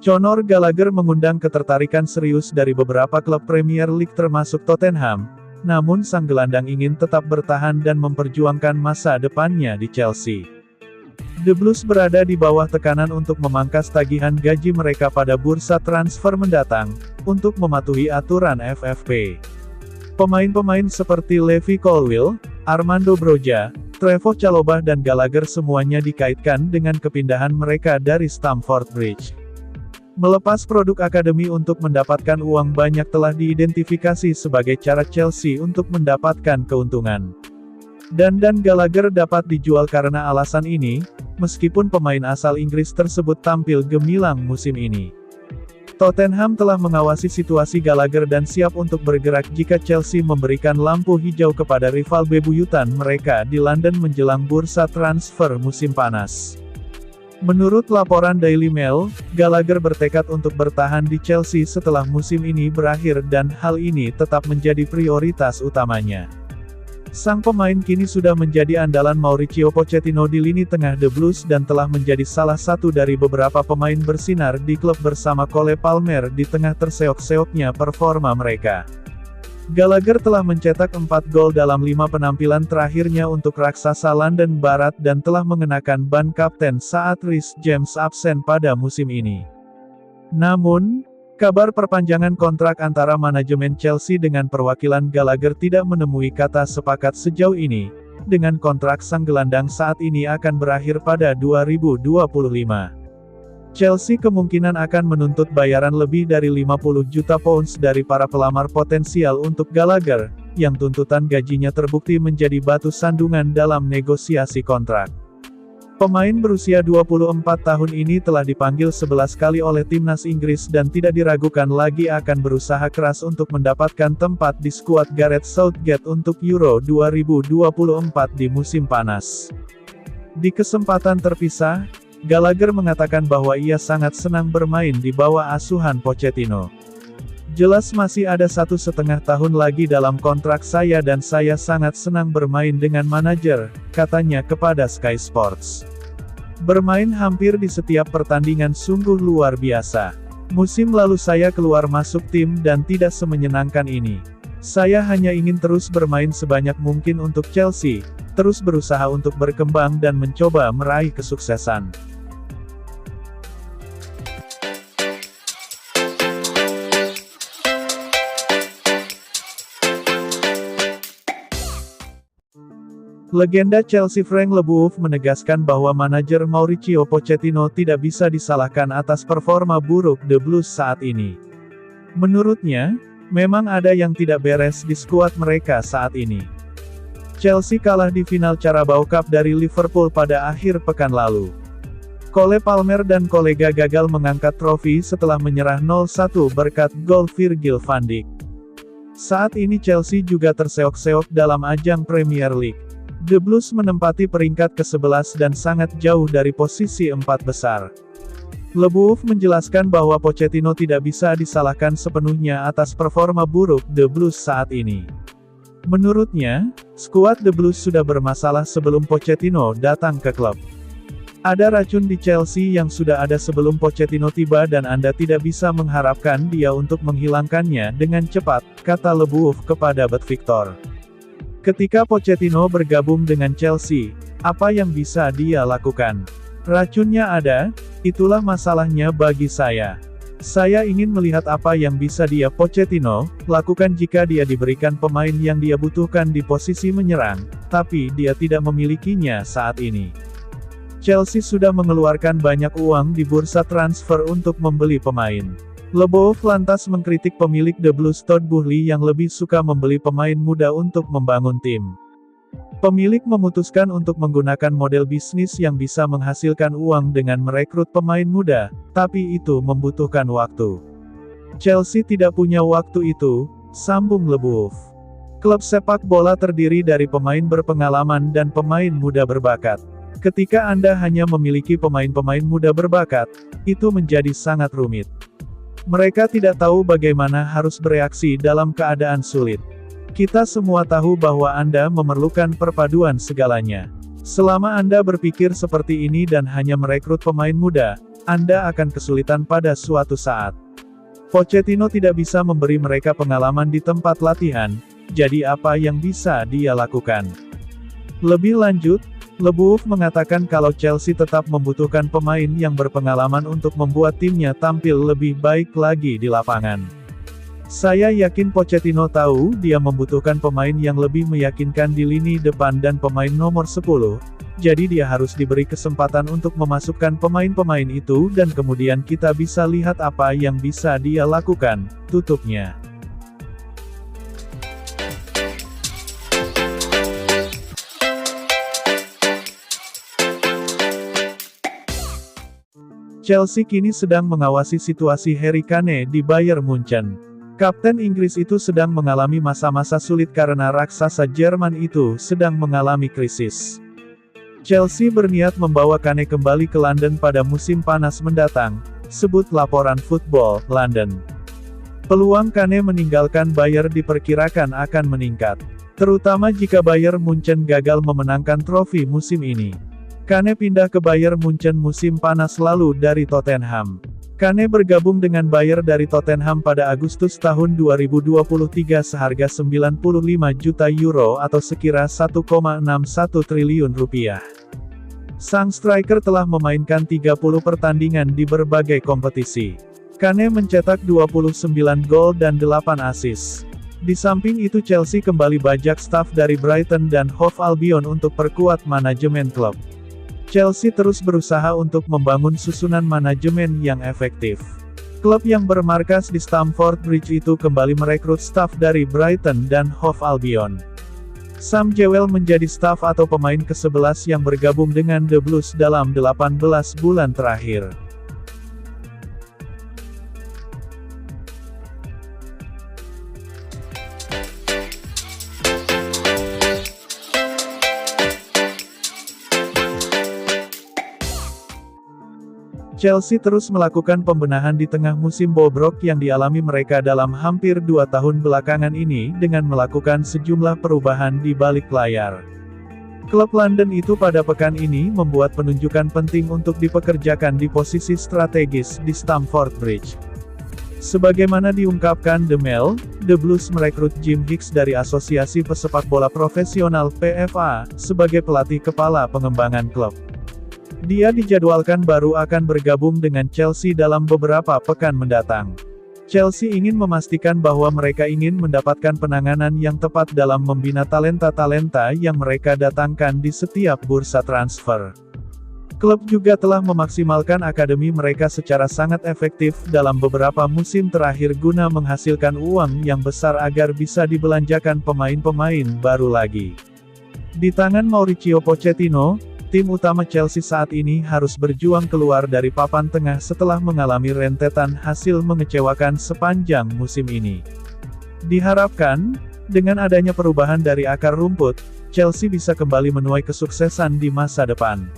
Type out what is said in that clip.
Conor Gallagher mengundang ketertarikan serius dari beberapa klub Premier League termasuk Tottenham, namun sang gelandang ingin tetap bertahan dan memperjuangkan masa depannya di Chelsea. The Blues berada di bawah tekanan untuk memangkas tagihan gaji mereka pada bursa transfer mendatang, untuk mematuhi aturan FFP. Pemain-pemain seperti Levi Colwill, Armando Broja, Trevoh Chalobah dan Gallagher semuanya dikaitkan dengan kepindahan mereka dari Stamford Bridge. Melepas produk akademi untuk mendapatkan uang banyak telah diidentifikasi sebagai cara Chelsea untuk mendapatkan keuntungan. Dan Gallagher dapat dijual karena alasan ini, meskipun pemain asal Inggris tersebut tampil gemilang musim ini. Tottenham telah mengawasi situasi Gallagher dan siap untuk bergerak jika Chelsea memberikan lampu hijau kepada rival bebuyutan mereka di London menjelang bursa transfer musim panas. Menurut laporan Daily Mail, Gallagher bertekad untuk bertahan di Chelsea setelah musim ini berakhir dan hal ini tetap menjadi prioritas utamanya. Sang pemain kini sudah menjadi andalan Mauricio Pochettino di lini tengah The Blues dan telah menjadi salah satu dari beberapa pemain bersinar di klub bersama Cole Palmer di tengah terseok-seoknya performa mereka. Gallagher telah mencetak 4 gol dalam 5 penampilan terakhirnya untuk raksasa London Barat dan telah mengenakan ban kapten saat Reece James absen pada musim ini. Namun, kabar perpanjangan kontrak antara manajemen Chelsea dengan perwakilan Gallagher tidak menemui kata sepakat sejauh ini, dengan kontrak sang gelandang saat ini akan berakhir pada 2025. Chelsea kemungkinan akan menuntut bayaran lebih dari 50 juta pounds dari para pelamar potensial untuk Gallagher, yang tuntutan gajinya terbukti menjadi batu sandungan dalam negosiasi kontrak. Pemain berusia 24 tahun ini telah dipanggil 11 kali oleh timnas Inggris dan tidak diragukan lagi akan berusaha keras untuk mendapatkan tempat di skuad Gareth Southgate untuk Euro 2024 di musim panas. Di kesempatan terpisah, Gallagher mengatakan bahwa ia sangat senang bermain di bawah asuhan Pochettino. Jelas masih ada 1,5 tahun lagi dalam kontrak saya dan saya sangat senang bermain dengan manajer, katanya kepada Sky Sports. Bermain hampir di setiap pertandingan sungguh luar biasa. Musim lalu saya keluar masuk tim dan tidak semenyenangkan ini. Saya hanya ingin terus bermain sebanyak mungkin untuk Chelsea, terus berusaha untuk berkembang dan mencoba meraih kesuksesan. Legenda Chelsea Frank Leboeuf menegaskan bahwa manajer Mauricio Pochettino tidak bisa disalahkan atas performa buruk The Blues saat ini. Menurutnya, memang ada yang tidak beres di skuad mereka saat ini. Chelsea kalah di final Carabao Cup dari Liverpool pada akhir pekan lalu. Cole Palmer dan kolega gagal mengangkat trofi setelah menyerah 0-1 berkat gol Virgil van Dijk. Saat ini Chelsea juga terseok-seok dalam ajang Premier League. The Blues menempati peringkat ke-11 dan sangat jauh dari posisi 4 besar. Leboeuf menjelaskan bahwa Pochettino tidak bisa disalahkan sepenuhnya atas performa buruk The Blues saat ini. Menurutnya, skuad The Blues sudah bermasalah sebelum Pochettino datang ke klub. Ada racun di Chelsea yang sudah ada sebelum Pochettino tiba dan Anda tidak bisa mengharapkan dia untuk menghilangkannya dengan cepat, kata Leboeuf kepada Bet Victor. Ketika Pochettino bergabung dengan Chelsea, apa yang bisa dia lakukan? Racunnya ada, itulah masalahnya bagi saya. Saya ingin melihat apa yang bisa dia Pochettino lakukan jika dia diberikan pemain yang dia butuhkan di posisi menyerang, tapi dia tidak memilikinya saat ini. Chelsea sudah mengeluarkan banyak uang di bursa transfer untuk membeli pemain. Leboeuf lantas mengkritik pemilik The Blues Todd Boehly yang lebih suka membeli pemain muda untuk membangun tim. Pemilik memutuskan untuk menggunakan model bisnis yang bisa menghasilkan uang dengan merekrut pemain muda, tapi itu membutuhkan waktu. Chelsea tidak punya waktu itu, sambung Leboeuf. Klub sepak bola terdiri dari pemain berpengalaman dan pemain muda berbakat. Ketika Anda hanya memiliki pemain-pemain muda berbakat, itu menjadi sangat rumit. Mereka tidak tahu bagaimana harus bereaksi dalam keadaan sulit. Kita semua tahu bahwa Anda memerlukan perpaduan segalanya. Selama Anda berpikir seperti ini dan hanya merekrut pemain muda, Anda akan kesulitan pada suatu saat. Pochettino tidak bisa memberi mereka pengalaman di tempat latihan, jadi apa yang bisa dia lakukan? Lebih lanjut, Le Boeuf mengatakan kalau Chelsea tetap membutuhkan pemain yang berpengalaman untuk membuat timnya tampil lebih baik lagi di lapangan. Saya yakin Pochettino tahu dia membutuhkan pemain yang lebih meyakinkan di lini depan dan pemain nomor 10, jadi dia harus diberi kesempatan untuk memasukkan pemain-pemain itu dan kemudian kita bisa lihat apa yang bisa dia lakukan, tutupnya. Chelsea kini sedang mengawasi situasi Harry Kane di Bayern Munchen. Kapten Inggris itu sedang mengalami masa-masa sulit karena raksasa Jerman itu sedang mengalami krisis. Chelsea berniat membawa Kane kembali ke London pada musim panas mendatang, sebut laporan Football London. Peluang Kane meninggalkan Bayern diperkirakan akan meningkat, terutama jika Bayern Munchen gagal memenangkan trofi musim ini. Kane pindah ke Bayern Munchen musim panas lalu dari Tottenham. Kane bergabung dengan Bayern dari Tottenham pada Agustus tahun 2023 seharga 95 juta euro atau sekira 1,61 triliun rupiah. Sang striker telah memainkan 30 pertandingan di berbagai kompetisi. Kane mencetak 29 gol dan 8 assist. Di samping itu Chelsea kembali bajak staf dari Brighton dan Hove Albion untuk perkuat manajemen klub. Chelsea terus berusaha untuk membangun susunan manajemen yang efektif. Klub yang bermarkas di Stamford Bridge itu kembali merekrut staf dari Brighton dan Hove Albion. Sam Jewell menjadi staf atau pemain ke-11 yang bergabung dengan The Blues dalam 18 bulan terakhir. Chelsea terus melakukan pembenahan di tengah musim bobrok yang dialami mereka dalam hampir 2 tahun belakangan ini dengan melakukan sejumlah perubahan di balik layar. Klub London itu pada pekan ini membuat penunjukan penting untuk dipekerjakan di posisi strategis di Stamford Bridge. Sebagaimana diungkapkan The Mail, The Blues merekrut Jim Hicks dari Asosiasi Pesepak Bola Profesional (PFA) sebagai pelatih kepala pengembangan klub. Dia dijadwalkan baru akan bergabung dengan Chelsea dalam beberapa pekan mendatang. Chelsea ingin memastikan bahwa mereka ingin mendapatkan penanganan yang tepat dalam membina talenta-talenta yang mereka datangkan di setiap bursa transfer. Klub juga telah memaksimalkan akademi mereka secara sangat efektif dalam beberapa musim terakhir guna menghasilkan uang yang besar agar bisa dibelanjakan pemain-pemain baru lagi. Di tangan Mauricio Pochettino, tim utama Chelsea saat ini harus berjuang keluar dari papan tengah setelah mengalami rentetan hasil mengecewakan sepanjang musim ini. Diharapkan, dengan adanya perubahan dari akar rumput, Chelsea bisa kembali menuai kesuksesan di masa depan.